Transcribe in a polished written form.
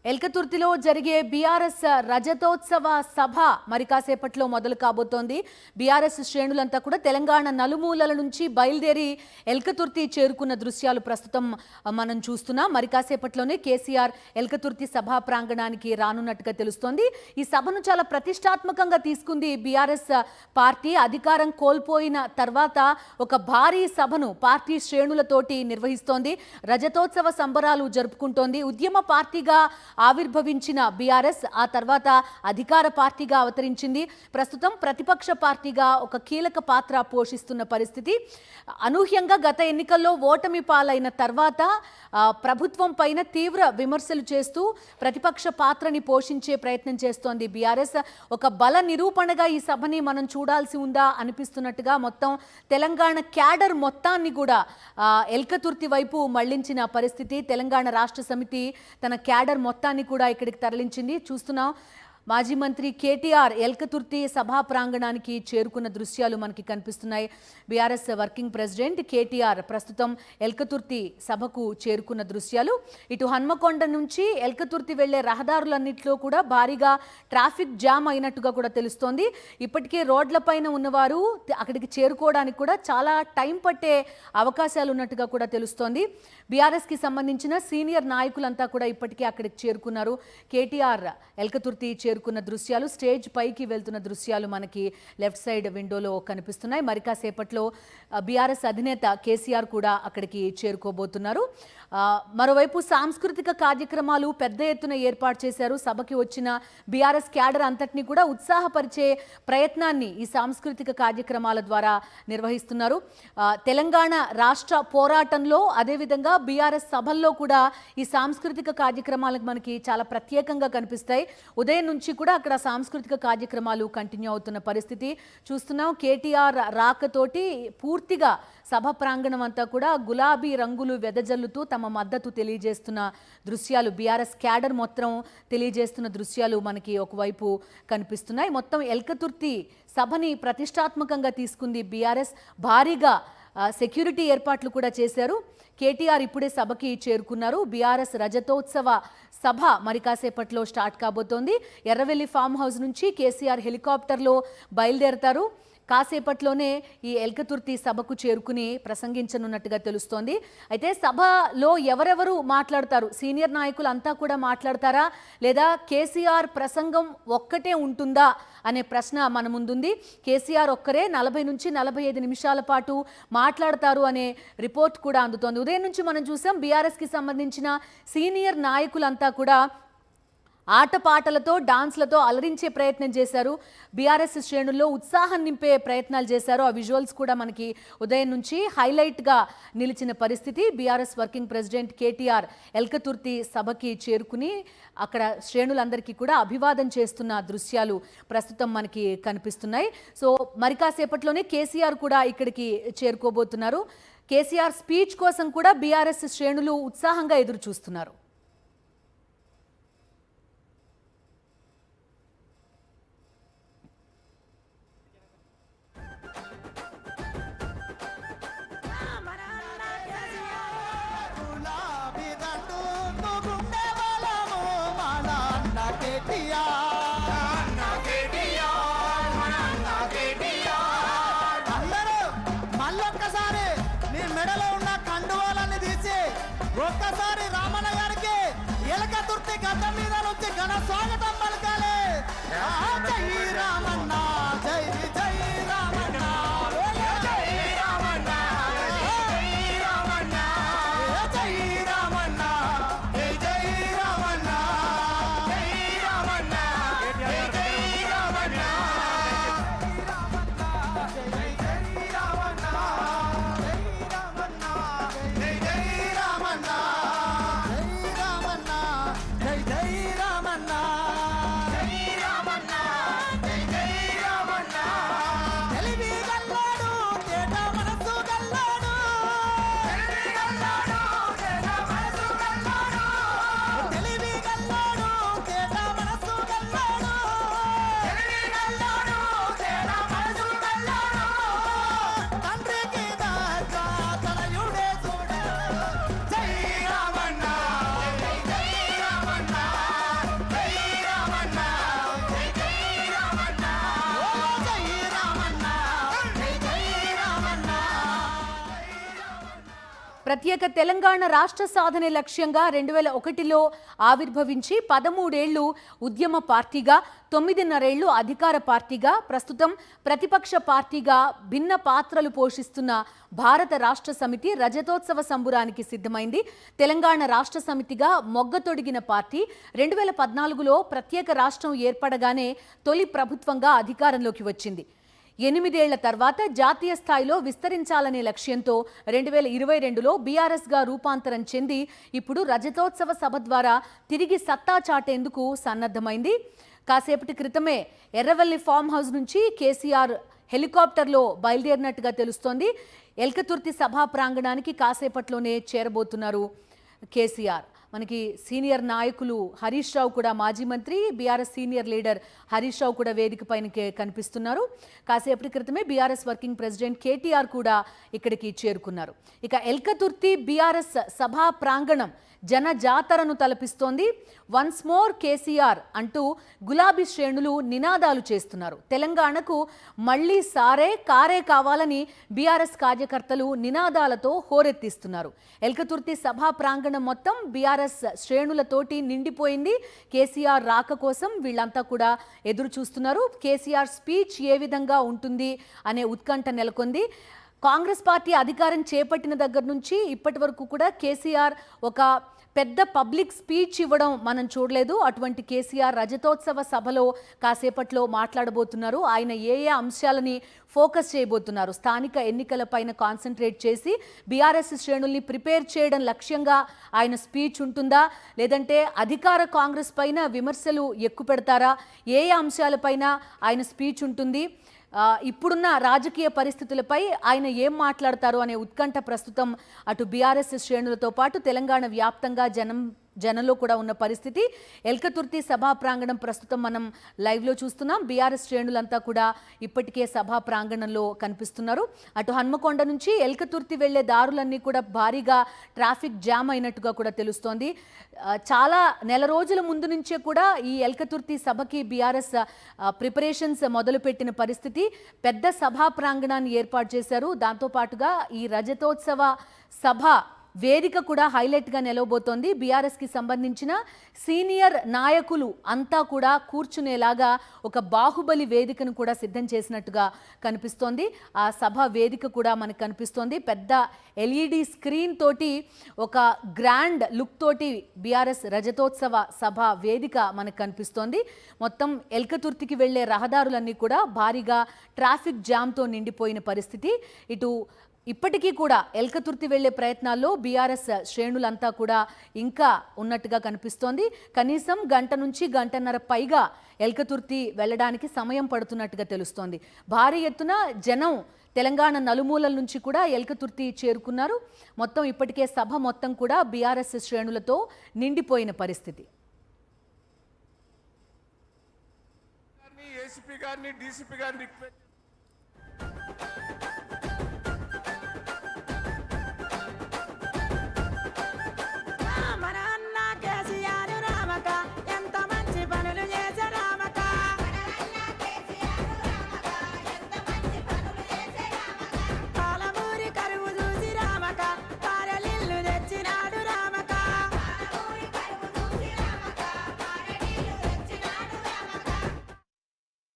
ఎల్కతుర్తిలో జరిగే బీఆర్ఎస్ రజతోత్సవ సభ మరి కాసేపట్లో మొదలు కాబోతోంది. బీఆర్ఎస్ శ్రేణులంతా కూడా తెలంగాణ నలుమూలల నుంచి బయలుదేరి ఎల్కతుర్తి చేరుకున్న దృశ్యాలు ప్రస్తుతం మనం చూస్తున్నాం. మరి కాసేపట్లోనే కేసీఆర్ ఎల్కతుర్తి సభా ప్రాంగణానికి రానున్నట్టుగా తెలుస్తోంది. ఈ సభను చాలా ప్రతిష్టాత్మకంగా తీసుకుంది బీఆర్ఎస్ పార్టీ. అధికారం కోల్పోయిన తర్వాత ఒక భారీ సభను పార్టీ శ్రేణులతోటి నిర్వహిస్తోంది. రజతోత్సవ సంబరాలు జరుపుకుంటోంది. ఉద్యమ పార్టీగా ఆవిర్భవించిన బీఆర్ఎస్ ఆ తర్వాత అధికార పార్టీగా అవతరించింది. ప్రస్తుతం ప్రతిపక్ష పార్టీగా ఒక కీలక పాత్ర పోషిస్తున్న పరిస్థితి. అనూహ్యంగా గత ఎన్నికల్లో ఓటమి పాలైన తర్వాత ప్రభుత్వం పైన తీవ్ర విమర్శలు చేస్తూ ప్రతిపక్ష పాత్రని పోషించే ప్రయత్నం చేస్తోంది బీఆర్ఎస్. ఒక బల నిరూపణగా ఈ సభని మనం చూడాల్సి ఉందా అనిపిస్తున్నట్టుగా మొత్తం తెలంగాణ క్యాడర్ మొత్తాన్ని కూడా ఎల్కతుర్తి వైపు మళ్లించిన పరిస్థితి. తెలంగాణ రాష్ట్ర సమితి తన క్యాడర్ మొత్తాన్ని కూడా ఇక్కడికి తరలించింది. చూస్తున్నాం మాజీ మంత్రి కేటీఆర్ ఎల్కతుర్తి సభా ప్రాంగణానికి చేరుకున్న దృశ్యాలు మనకి కనిపిస్తున్నాయి. బీఆర్ఎస్ వర్కింగ్ ప్రెసిడెంట్ కేటీఆర్ ప్రస్తుతం ఎల్కతుర్తి సభకు చేరుకున్న దృశ్యాలు. ఇటు హన్మకొండ నుంచి ఎల్కతుర్తి వెళ్లే రహదారులన్నింటిలో కూడా భారీగా ట్రాఫిక్ జామ్ అయినట్టుగా కూడా తెలుస్తోంది. ఇప్పటికే రోడ్లపైన ఉన్నవారు అక్కడికి చేరుకోవడానికి కూడా చాలా టైం పట్టే అవకాశాలు ఉన్నట్టుగా కూడా తెలుస్తోంది. బీఆర్ఎస్కి సంబంధించిన సీనియర్ నాయకులంతా కూడా ఇప్పటికే అక్కడికి చేరుకున్నారు. కేటీఆర్ ఎల్కతుర్తి చేరుకున్న దృశ్యాలు, స్టేజ్ పైకి వెళ్తున్న దృశ్యాలు మనకి లెఫ్ట్ సైడ్ విండోలో కనిపిస్తున్నాయి. మరి కాసేపట్లో బీఆర్ఎస్ అధినేత కేసీఆర్ కూడా అక్కడికి చేరుకోబోతున్నారు. మరోవైపు సాంస్కృతిక కార్యక్రమాలు పెద్ద ఎత్తున ఏర్పాటు చేశారు. సభకి వచ్చిన బీఆర్ఎస్ క్యాడర్ అంతటినీ కూడా ఉత్సాహపరిచే ప్రయత్నాన్ని ఈ సాంస్కృతిక కార్యక్రమాల ద్వారా నిర్వహిస్తున్నారు. తెలంగాణ రాష్ట్ర పోరాటంలో అదేవిధంగా బీఆర్ఎస్ సభల్లో కూడా ఈ సాంస్కృతిక కార్యక్రమాలకు మనకి చాలా ప్రత్యేకంగా కనిపిస్తాయి. ఉదయం నుంచి కూడా అక్కడ సాంస్కృతిక కార్యక్రమాలు కంటిన్యూ అవుతున్న పరిస్థితి చూస్తున్నాం. కేటీఆర్ రాకతోటి పూర్తిగా సభ ప్రాంగణం అంతా కూడా గులాబీ రంగులు వెదజల్లుతూ తమ మద్దతు తెలియజేస్తున్న దృశ్యాలు, బీఆర్ఎస్ క్యాడర్ మొత్తం తెలియజేస్తున్న దృశ్యాలు మనకి ఒకవైపు కనిపిస్తున్నాయి. మొత్తం ఎల్కతుర్తి సభని ప్రతిష్టాత్మకంగా తీసుకుంది బీఆర్ఎస్. భారీగా సెక్యూరిటీ ఏర్పాట్లు కూడా చేశారు. కేటీఆర్ ఇప్పుడే సభకి చేరుకున్నారు. బీఆర్ఎస్ రజతోత్సవ సభ మరి కాసేపట్లో స్టార్ట్ కాబోతోంది. ఎర్రవెల్లి ఫామ్ హౌస్ నుంచి కేసీఆర్ హెలికాప్టర్లో బయలుదేరతారు. కాసేపట్లోనే ఈ ఎల్కతుర్తి సభకు చేరుకుని ప్రసంగించనున్నట్టుగా తెలుస్తోంది. అయితే సభలో ఎవరెవరు మాట్లాడతారు? సీనియర్ నాయకులు అంతా కూడా మాట్లాడతారా, లేదా కేసీఆర్ ప్రసంగం ఒక్కటే ఉంటుందా అనే ప్రశ్న మన ముందుంది. కేసీఆర్ ఒక్కరే 40 నుంచి 45 నిమిషాల పాటు మాట్లాడతారు అనే రిపోర్ట్ కూడా అందుతోంది. ఉదయం నుంచి మనం చూసాం బీఆర్ఎస్కి సంబంధించిన సీనియర్ నాయకులంతా కూడా ఆటపాటలతో డాన్స్లతో అలరించే ప్రయత్నం చేశారు. బీఆర్ఎస్ శ్రేణుల్లో ఉత్సాహం నింపే ప్రయత్నాలు చేశారు. ఆ విజువల్స్ కూడా మనకి ఉదయం నుంచి హైలైట్గా నిలిచిన పరిస్థితి. BRS working president KTR Elkathurthi సభకి చేరుకుని అక్కడ శ్రేణులందరికీ కూడా అభివాదం చేస్తున్న దృశ్యాలు ప్రస్తుతం మనకి కనిపిస్తున్నాయి. సో మరి కాసేపట్లోనే కేసీఆర్ కూడా ఇక్కడికి చేరుకోబోతున్నారు. కేసీఆర్ స్పీచ్ కోసం కూడా బీఆర్ఎస్ శ్రేణులు ఉత్సాహంగా ఎదురు చూస్తున్నారు. ఒక్కసారి రామన్న గారికి ఎలకతుర్తి గడ్డ మీద నుంచి ఘన స్వాగతం పలకాలి. జై రామన్న, జై జై రామన్న, జై రామన్న, జై రామన్న, జై రామన్న, జై జై రామన్న, జై రామన్న, జై జై రామన్న, జై జై రామన్న, జై జై రామన్న, జై జై ప్రత్యేక తెలంగాణ రాష్ట్ర సాధనే లక్ష్యంగా 2001లో ఆవిర్భవించి 13 ఏళ్లు ఉద్యమ పార్టీగా 9.5 ఏళ్లు అధికార పార్టీగా ప్రస్తుతం ప్రతిపక్ష పార్టీగా భిన్న పాత్రలు పోషిస్తున్న భారత రాష్ట్ర సమితి రజతోత్సవ సంబురానికి సిద్ధమైంది. తెలంగాణ రాష్ట్ర సమితిగా మొగ్గతొడిగిన పార్టీ 2014లో ప్రత్యేక రాష్ట్రం ఏర్పడగానే తొలి ప్రభుత్వంగా అధికారంలోకి వచ్చింది. 8 ఏళ్ల తర్వాత జాతీయ స్థాయిలో విస్తరించాలనే లక్ష్యంతో 2022లో బీఆర్ఎస్గా రూపాంతరం చెంది ఇప్పుడు రజతోత్సవ సభ ద్వారా తిరిగి సత్తా చాటేందుకు సన్నద్ధమైంది. కాసేపటి క్రితమే ఎర్రవల్లి ఫామ్ హౌస్ నుంచి కేసీఆర్ హెలికాప్టర్లో బయలుదేరినట్టుగా తెలుస్తోంది. ఎల్కతుర్తి సభా ప్రాంగణానికి కాసేపట్లోనే చేరబోతున్నారు కేసీఆర్. మనకి సీనియర్ నాయకులు హరీష్ రావు కూడా, మాజీ మంత్రి BRS senior leader Harish Rao కూడా వేదిక పైన కనిపిస్తున్నారు. కాసేపటి క్రితమే బీఆర్ఎస్ వర్కింగ్ ప్రెసిడెంట్ కేటీఆర్ కూడా ఇక్కడికి చేరుకున్నారు. ఇక ఎల్కతుర్తి బీఆర్ఎస్ సభా ప్రాంగణం జన జాతరను తలపిస్తోంది. వన్స్ మోర్ కేసీఆర్ అంటూ గులాబీ శ్రేణులు నినాదాలు చేస్తున్నారు. తెలంగాణకు మళ్లీ కారే కావాలని బీఆర్ఎస్ కార్యకర్తలు నినాదాలతో హోరెత్తిస్తున్నారు. ఎల్కతుర్తి సభా ప్రాంగణం మొత్తం బీఆర్ఎస్ శ్రేణులతోటి నిండిపోయింది. కేసీఆర్ రాక కోసం వీళ్ళంతా కూడా ఎదురు చూస్తున్నారు. కేసీఆర్ స్పీచ్ ఏ విధంగా ఉంటుంది అనే ఉత్కంఠ నెలకొంది. కాంగ్రెస్ పార్టీ అధికారం చేపట్టిన దగ్గర నుంచి ఇప్పటి వరకు కూడా కేసీఆర్ ఒక పెద్ద పబ్లిక్ స్పీచ్ ఇవ్వడం మనం చూడలేదు. అటువంటి కేసీఆర్ రజతోత్సవ సభలో కాసేపట్లో మాట్లాడబోతున్నారు. ఆయన ఏ అంశాలని ఫోకస్ చేయబోతున్నారు, స్థానిక ఎన్నికలపైన కాన్సన్ట్రేట్ చేసి బీఆర్ఎస్ శ్రేణుల్ని ప్రిపేర్ చేయడం లక్ష్యంగా ఆయన స్పీచ్ ఉంటుందా, లేదంటే అధికార కాంగ్రెస్ పైన విమర్శలు ఎక్కువ పెడతారా, ఏ అంశాలపైన ఆయన స్పీచ్ ఉంటుంది, ఇప్పుడున్న రాజకీయ పరిస్థితులపై ఆయన ఏం మాట్లాడతారు అనే ఉత్కంఠ ప్రస్తుతం అటు బీఆర్ఎస్ శ్రేణులతో పాటు తెలంగాణ వ్యాప్తంగా జనంలో కూడా ఉన్న పరిస్థితి. ఎల్కతుర్తి సభా ప్రాంగణం ప్రస్తుతం మనం లైవ్లో చూస్తున్నాం. బీఆర్ఎస్ శ్రేణులంతా కూడా ఇప్పటికే సభా ప్రాంగణంలో కనిపిస్తున్నారు. అటు హన్మకొండ నుంచి ఎల్కతుర్తి వెళ్లే దారులన్నీ కూడా భారీగా ట్రాఫిక్ జామ్ అయినట్టుగా కూడా తెలుస్తోంది. చాలా నెల రోజుల ముందు నుంచే కూడా ఈ ఎల్కతుర్తి సభకి బీఆర్ఎస్ ప్రిపరేషన్స్ మొదలుపెట్టిన పరిస్థితి. పెద్ద సభా ప్రాంగణాన్ని ఏర్పాటు చేశారు. దాంతోపాటుగా ఈ రజతోత్సవ సభ వేదిక కూడా హైలైట్గా నిలవబోతోంది. బీఆర్ఎస్కి సంబంధించిన సీనియర్ నాయకులు అంతా కూడా కూర్చునేలాగా ఒక బాహుబలి వేదికను కూడా సిద్ధం చేసినట్టుగా కనిపిస్తోంది. ఆ సభ వేదిక కూడా మనకు కనిపిస్తోంది. పెద్ద ఎల్ఈడి స్క్రీన్ తోటి ఒక గ్రాండ్ లుక్ తోటి బీఆర్ఎస్ రజతోత్సవ సభ వేదిక మనకు కనిపిస్తోంది. మొత్తం ఎల్కతుర్తికి వెళ్లే రహదారులన్నీ కూడా భారీగా ట్రాఫిక్ జామ్తో నిండిపోయిన పరిస్థితి. ఇటు ఇప్పటికీ కూడా ఎల్కతుర్తి వెళ్లే ప్రయత్నాల్లో బీఆర్ఎస్ శ్రేణులంతా కూడా ఇంకా ఉన్నట్టుగా కనిపిస్తోంది. కనీసం గంట నుంచి గంటన్నర పైగా ఎల్కతుర్తి వెళ్ళడానికి సమయం పడుతున్నట్టుగా తెలుస్తోంది. భారీ ఎత్తున జనం తెలంగాణ నలుమూలల నుంచి కూడా ఎల్కతుర్తి చేరుకున్నారు. మొత్తం ఇప్పటికే సభ మొత్తం కూడా బీఆర్ఎస్ శ్రేణులతో నిండిపోయిన పరిస్థితి. ఏసీపీ గారిని, డీసీపీ గారిని